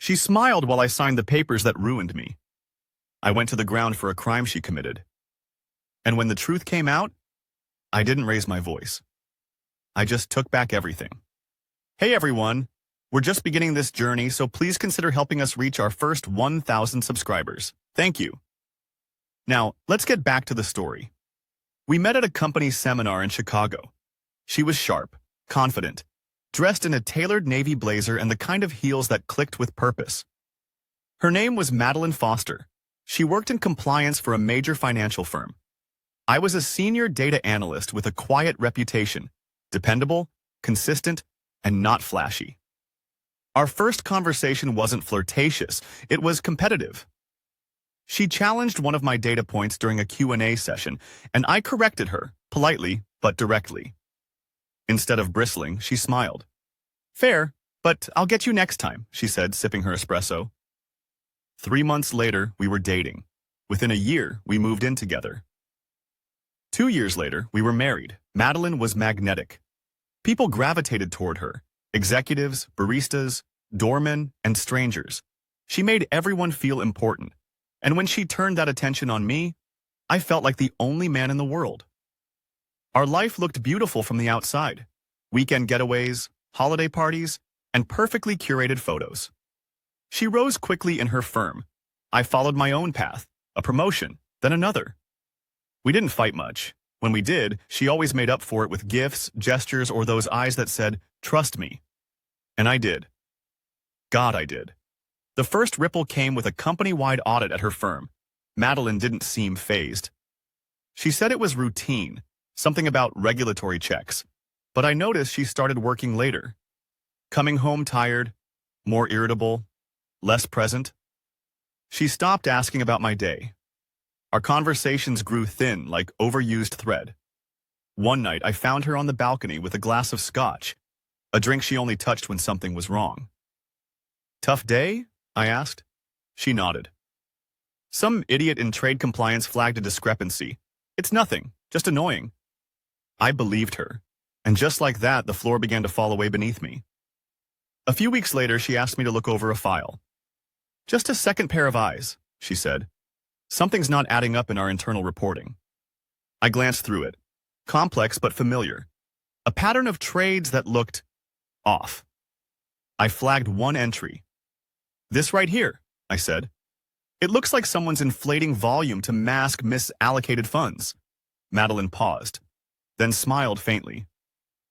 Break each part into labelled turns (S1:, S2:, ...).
S1: She smiled while I signed the papers that ruined me. I went to the ground for a crime she committed. And when the truth came out, I didn't raise my voice. I just took back everything. Hey everyone, we're just beginning this journey, so please consider helping us reach our first 1,000 subscribers. Thank you. Now, let's get back to the story. We met at a company seminar in Chicago. She was sharp, confident, dressed in a tailored navy blazer and the kind of heels that clicked with purpose. Her name was Madeline Foster. She worked in compliance for a major financial firm. I was a senior data analyst with a quiet reputation, dependable, consistent, and not flashy. Our first conversation wasn't flirtatious, it was competitive. She challenged one of my data points during a Q&A session, and I corrected her, politely but directly. Instead of bristling, she smiled. Fair, but I'll get you next time, she said, sipping her espresso. 3 months later, we were dating. Within a year, we moved in together. 2 years later, we were married. Madeline was magnetic. People gravitated toward her. Executives, baristas, doormen, and strangers. She made everyone feel important. And when she turned that attention on me, I felt like the only man in the world. Our life looked beautiful from the outside. Weekend getaways, holiday parties, and perfectly curated photos. She rose quickly in her firm. I followed my own path, a promotion, then another. We didn't fight much. When we did, she always made up for it with gifts, gestures, or those eyes that said, "Trust me." And I did. God, I did. The first ripple came with a company-wide audit at her firm. Madeline didn't seem fazed. She said it was routine, something about regulatory checks. But I noticed she started working later. Coming home tired, more irritable, less present. She stopped asking about my day. Our conversations grew thin like overused thread. One night, I found her on the balcony with a glass of scotch, a drink she only touched when something was wrong. Tough day? I asked. She nodded. Some idiot in trade compliance flagged a discrepancy. It's nothing, just annoying. I believed her, and just like that, the floor began to fall away beneath me. A few weeks later, she asked me to look over a file. Just a second pair of eyes, she said. Something's not adding up in our internal reporting. I glanced through it. Complex but familiar. A pattern of trades that looked off. I flagged one entry. This right here, I said. It looks like someone's inflating volume to mask misallocated funds. Madeline paused, then smiled faintly.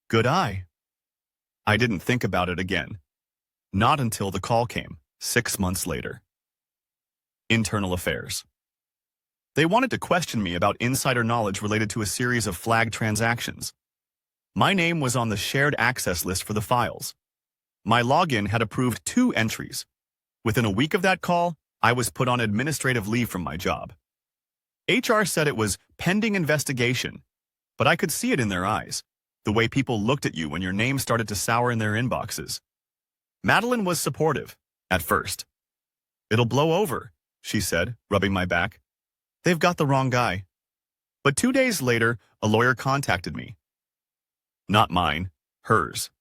S1: Good eye. I didn't think about it again. Not until the call came, 6 months later. Internal affairs. They wanted to question me about insider knowledge related to a series of flagged transactions. My name was on the shared access list for the files. My login had approved 2 entries. Within a week of that call, I was put on administrative leave from my job. HR said it was pending investigation, but I could see it in their eyes, the way people looked at you when your name started to sour in their inboxes. Madeline was supportive, at first. It'll blow over, she said, rubbing my back. They've got the wrong guy. But 2 days later, a lawyer contacted me. Not mine, hers.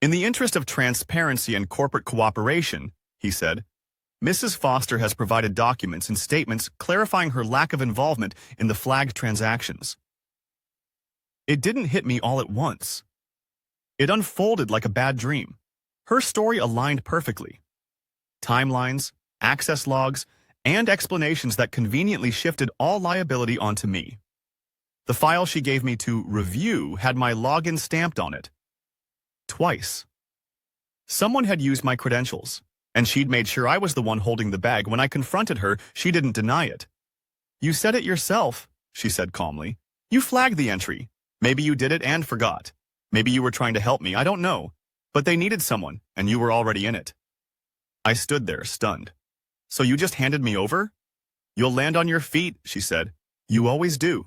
S1: In the interest of transparency and corporate cooperation, he said, Mrs. Foster has provided documents and statements clarifying her lack of involvement in the flagged transactions. It didn't hit me all at once. It unfolded like a bad dream. Her story aligned perfectly. Timelines, access logs, and explanations that conveniently shifted all liability onto me. The file she gave me to review had my login stamped on it. Twice. Someone had used my credentials, and she'd made sure I was the one holding the bag. When I confronted her, she didn't deny it. You said it yourself, she said calmly. You flagged the entry. Maybe you did it and forgot. Maybe you were trying to help me, I don't know. But they needed someone, and you were already in it. I stood there, stunned. So you just handed me over? You'll land on your feet, she said. You always do.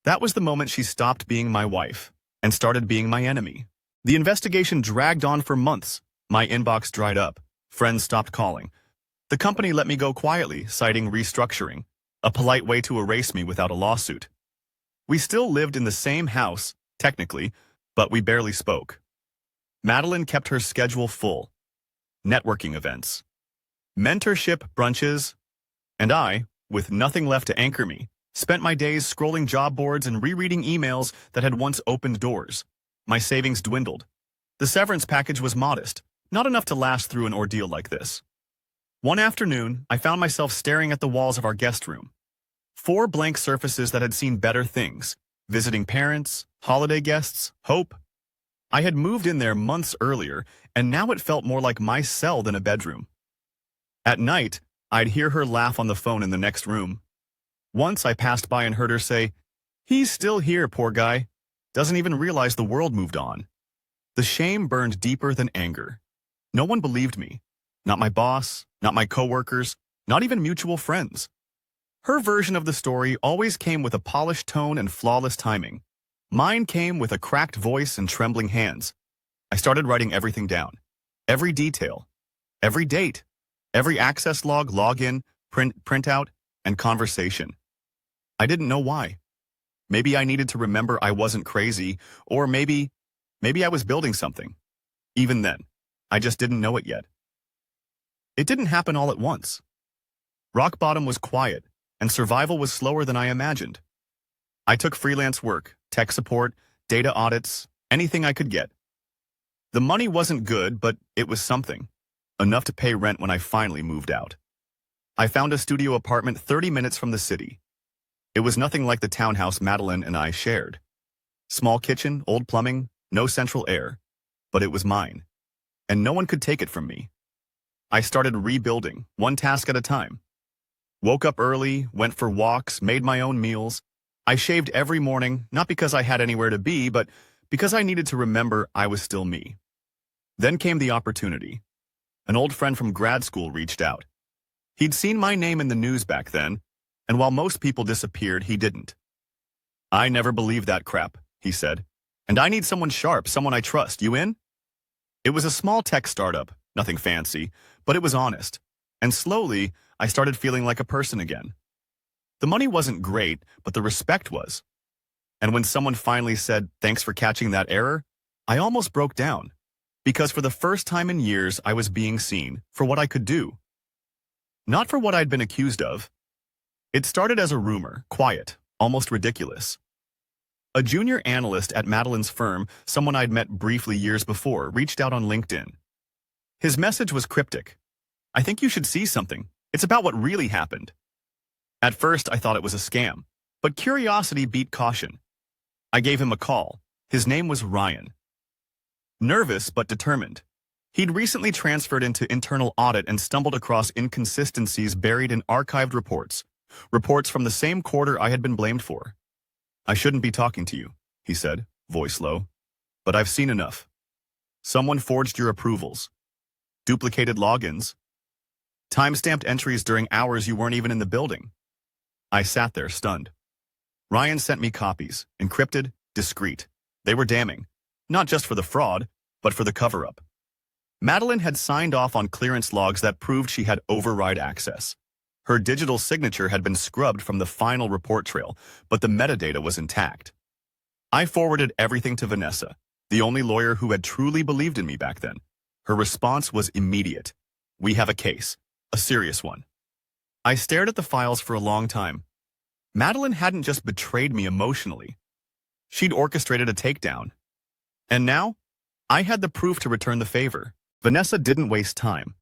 S1: That was the moment she stopped being my wife and started being my enemy. The investigation dragged on for months. My inbox dried up. Friends stopped calling. The company let me go quietly, citing restructuring, a polite way to erase me without a lawsuit. We still lived in the same house, technically, but we barely spoke. Madeline kept her schedule full. networking events, mentorship brunches, and I, with nothing left to anchor me, spent my days scrolling job boards and rereading emails that had once opened doors. My savings dwindled. The severance package was modest, not enough to last through an ordeal like this. One afternoon, I found myself staring at the walls of our guest room. 4 blank surfaces that had seen better things: visiting parents, holiday guests, hope. I had moved in there months earlier, and now it felt more like my cell than a bedroom. At night, I'd hear her laugh on the phone in the next room. Once I passed by and heard her say, "He's still here, poor guy. Doesn't even realize the world moved on." The shame burned deeper than anger. No one believed me. Not my boss, not my coworkers, not even mutual friends. Her version of the story always came with a polished tone and flawless timing. Mine came with a cracked voice and trembling hands. I started writing everything down. Every detail. Every date. Every access log, login, printout, and conversation. I didn't know why. Maybe I needed to remember I wasn't crazy, or maybe I was building something. Even then, I just didn't know it yet. It didn't happen all at once. Rock bottom was quiet, and survival was slower than I imagined. I took freelance work, tech support, data audits, anything I could get. The money wasn't good, but it was something. Enough to pay rent when I finally moved out. I found a studio apartment 30 minutes from the city. It was nothing like the townhouse Madeline and I shared. Small kitchen, old plumbing, no central air. But it was mine. And no one could take it from me. I started rebuilding, one task at a time. Woke up early, went for walks, made my own meals. I shaved every morning, not because I had anywhere to be, but because I needed to remember I was still me. Then came the opportunity. An old friend from grad school reached out. He'd seen my name in the news back then, and while most people disappeared, he didn't. "I never believed that crap," he said. "And I need someone sharp, someone I trust. You in?" It was a small tech startup, nothing fancy, but it was honest. And slowly, I started feeling like a person again. The money wasn't great, but the respect was. And when someone finally said, "Thanks for catching that error," I almost broke down. Because for the first time in years, I was being seen for what I could do. Not for what I'd been accused of. It started as a rumor, quiet, almost ridiculous. A junior analyst at Madeline's firm, someone I'd met briefly years before, reached out on LinkedIn. His message was cryptic. "I think you should see something. It's about what really happened." At first, I thought it was a scam, but curiosity beat caution. I gave him a call. His name was Ryan. Nervous but determined. He'd recently transferred into internal audit and stumbled across inconsistencies buried in archived reports from the same quarter I had been blamed for. "I shouldn't be talking to you," he said, voice low, "but I've seen enough. Someone forged your approvals, duplicated logins, time-stamped entries during hours you weren't even in the building." I sat there, stunned. Ryan sent me copies, encrypted, discreet. They were damning, not just for the fraud, but for the cover-up. Madeline had signed off on clearance logs that proved she had override access. Her digital signature had been scrubbed from the final report trail, but the metadata was intact. I forwarded everything to Vanessa, the only lawyer who had truly believed in me back then. Her response was immediate. "We have a case, a serious one." I stared at the files for a long time. Madeline hadn't just betrayed me emotionally. She'd orchestrated a takedown. And now, I had the proof to return the favor. Vanessa didn't waste time.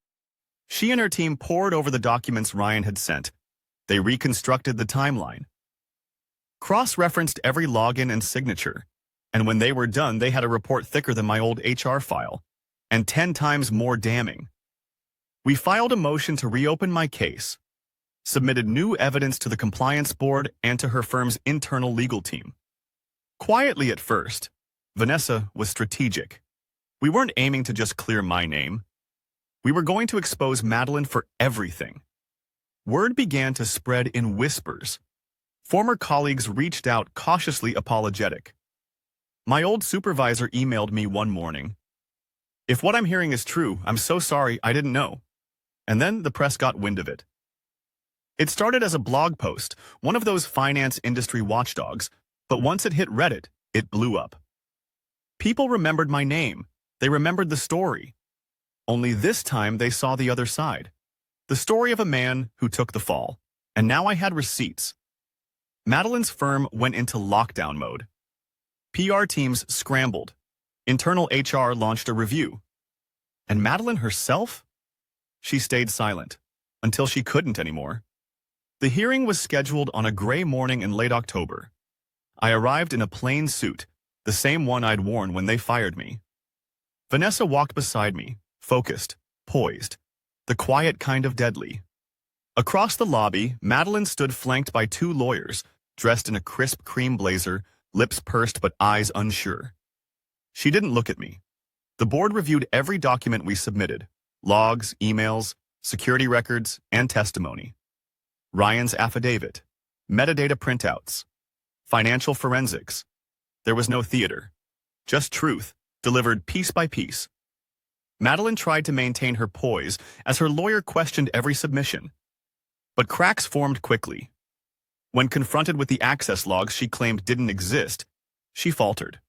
S1: She and her team pored over the documents Ryan had sent. They reconstructed the timeline, cross-referenced every login and signature, and when they were done, they had a report thicker than my old HR file, and 10 times more damning. We filed a motion to reopen my case, submitted new evidence to the compliance board and to her firm's internal legal team. Quietly at first, Vanessa was strategic. We weren't aiming to just clear my name. We were going to expose Madeline for everything. Word began to spread in whispers. Former colleagues reached out cautiously apologetic. My old supervisor emailed me one morning. "If what I'm hearing is true, I'm so sorry, I didn't know." And then the press got wind of it. It started as a blog post, one of those finance industry watchdogs, but once it hit Reddit, it blew up. People remembered my name. They remembered the story. Only this time they saw the other side. The story of a man who took the fall. And now I had receipts. Madeline's firm went into lockdown mode. PR teams scrambled. Internal HR launched a review. And Madeline herself? She stayed silent, until she couldn't anymore. The hearing was scheduled on a gray morning in late October. I arrived in a plain suit, the same one I'd worn when they fired me. Vanessa walked beside me, focused, poised, the quiet kind of deadly. Across the lobby, Madeline stood flanked by two lawyers, dressed in a crisp cream blazer, lips pursed but eyes unsure. She didn't look at me. The board reviewed every document we submitted, logs, emails, security records, and testimony. Ryan's affidavit, metadata printouts, financial forensics. There was no theater, just truth, delivered piece by piece. Madeline tried to maintain her poise as her lawyer questioned every submission. But cracks formed quickly. When confronted with the access logs she claimed didn't exist, she faltered.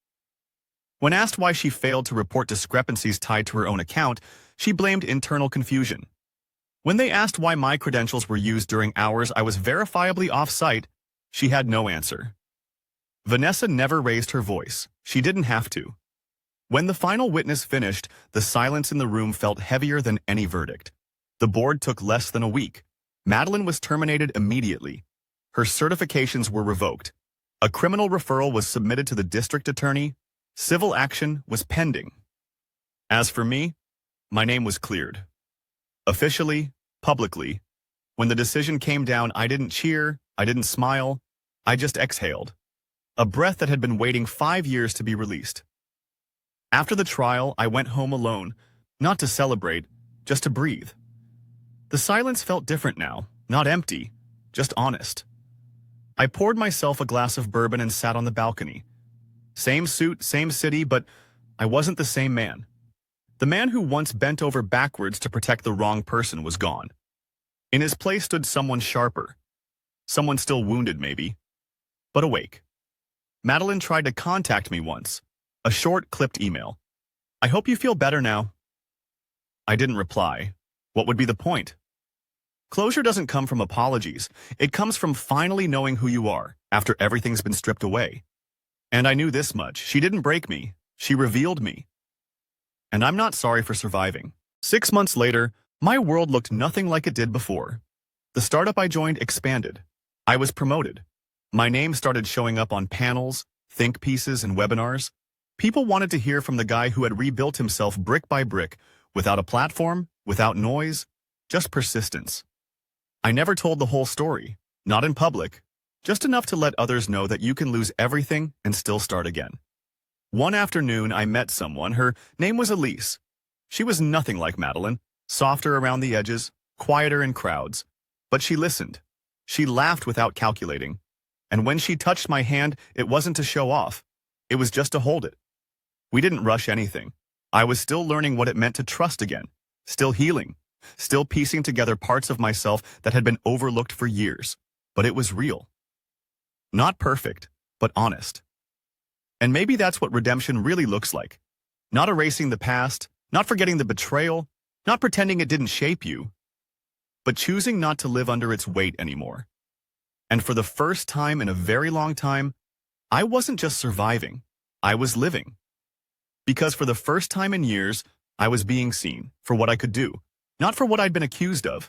S1: When asked why she failed to report discrepancies tied to her own account, she blamed internal confusion. When they asked why my credentials were used during hours I was verifiably off-site, she had no answer. Vanessa never raised her voice. She didn't have to. When the final witness finished, the silence in the room felt heavier than any verdict. The board took less than a week. Madeline was terminated immediately. Her certifications were revoked. A criminal referral was submitted to the district attorney. Civil action was pending. As for me, my name was cleared. Officially, publicly. When the decision came down, I didn't cheer, I didn't smile, I just exhaled. A breath that had been waiting 5 years to be released. After the trial, I went home alone, not to celebrate, just to breathe. The silence felt different now, not empty, just honest. I poured myself a glass of bourbon and sat on the balcony. Same suit, same city, but I wasn't the same man. The man who once bent over backwards to protect the wrong person was gone. In his place stood someone sharper. Someone still wounded, maybe, but awake. Madeline tried to contact me once. A short, clipped email. "I hope you feel better now." I didn't reply. What would be the point? Closure doesn't come from apologies. It comes from finally knowing who you are, after everything's been stripped away. And I knew this much. She didn't break me. She revealed me. And I'm not sorry for surviving. 6 months later, my world looked nothing like it did before. The startup I joined expanded. I was promoted. My name started showing up on panels, think pieces, and webinars. People wanted to hear from the guy who had rebuilt himself brick by brick, without a platform, without noise, just persistence. I never told the whole story, not in public, just enough to let others know that you can lose everything and still start again. One afternoon, I met someone. Her name was Elise. She was nothing like Madeline, softer around the edges, quieter in crowds. But she listened. She laughed without calculating. And when she touched my hand, it wasn't to show off. It was just to hold it. We didn't rush anything. I was still learning what it meant to trust again, still healing, still piecing together parts of myself that had been overlooked for years. But it was real. Not perfect, but honest. And maybe that's what redemption really looks like. Not erasing the past, not forgetting the betrayal, not pretending it didn't shape you, but choosing not to live under its weight anymore. And for the first time in a very long time, I wasn't just surviving, I was living. Because for the first time in years, I was being seen for what I could do, not for what I'd been accused of.